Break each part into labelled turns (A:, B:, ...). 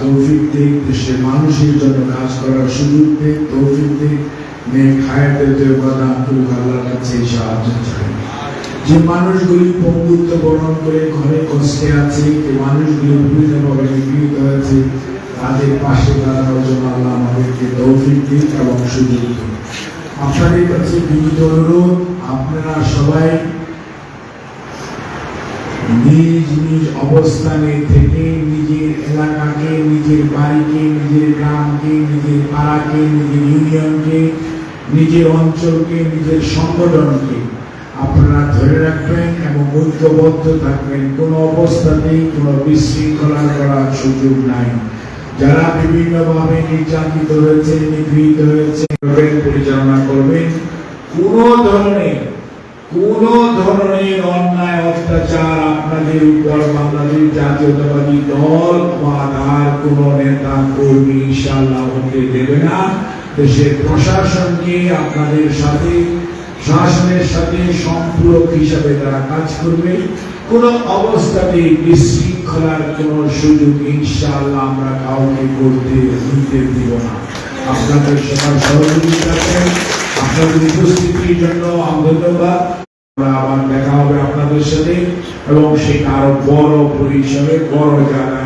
A: তৌফিক দিক, দেশের মানুষের জন্য কাজ করার সুযোগ দিক, তৌফিক দিক, নেক হায়াতের দেওয়াদান করুক, আল্লাহর কাছে সাহায্য চাই। যে মানুষগুলি পঙ্গুত্ব বরণ করে ঘরে কষ্টে আছে, যে মানুষগুলি বিভিন্নভাবে নিপীড়িত হয়েছে, তাদের পাশে দাঁড়ানোর জন্য আল্লাহ আমাদেরকে তৌফিক দিক এবং সুযোগ দিন। আপনাদের কাছে বিনীত অনুরোধ, আপনারা সবাই নিজ নিজ অবস্থানে থেকে নিজের এলাকাকে, নিজের বাড়িকে, নিজের গ্রামকে, নিজের পাড়াকে, নিজের ইউনিয়নকে, নিজের অঞ্চলকে, নিজের সংগঠনকে আপনারা ধরে রাখবেন এবং ঐক্যবদ্ধ থাকবেন। কোনো অবস্থাতেই কোনো বিশৃঙ্খলা করার সুযোগ নাই। যারা বিভিন্নভাবে নির্যাতিত হয়েছে, নিপীড়িত হয়েছে, পরিচালনা করবেন। কোনো ধরনের অন্যায় অত্যাচার আপনাদের উপর বাংলাদেশ জাতীয়তাবাদী দল বা তার কোন নেতা কর্মী ইনশাআল্লাহ হতে দেবে না। দেশের প্রশাসনকে আপনাদের সাথে, শাসনের সাথে সম্পূরক হিসাবে তারা কাজ করবে। কোন অবস্থাতেই বিশৃঙ্খলার কোন সুযোগ ইনশাআল্লাহ আমরা কাউকে করতে দিতে দিব না। আপনাদের সবার সহযোগিতা, আপনাদের উপস্থিতির জন্য ধন্যবাদ। আবার দেখা হবে আপনাদের সাথে এবং সেটা আরো বড় পরিসরে, বড় জায়গায়।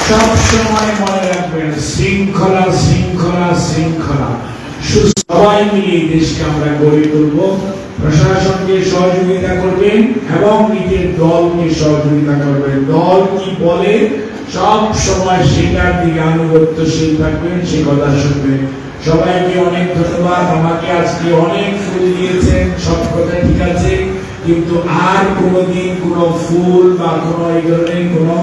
A: সব সময় মনে রাখবেন, শৃঙ্খলা শৃঙ্খলা শৃঙ্খলা। সবাই মিলে দেশকে আমরা গড়ে তুলব। প্রশাসনকে সহযোগিতা করবেন এবং নিজের দলকে সহযোগিতা করবেন। দল কি বলে সব সময় সেটার দিকে আনুগত্যশীল থাকবেন, সে কথা শুনবেন। সবাইকে অনেক ধন্যবাদ। আমাকে আজকে অনেক ফুল দিয়েছেন, সব কথা ঠিক আছে, কিন্তু আর কোনোদিন কোনো ফুল বা কোনো এই ধরনের কোনো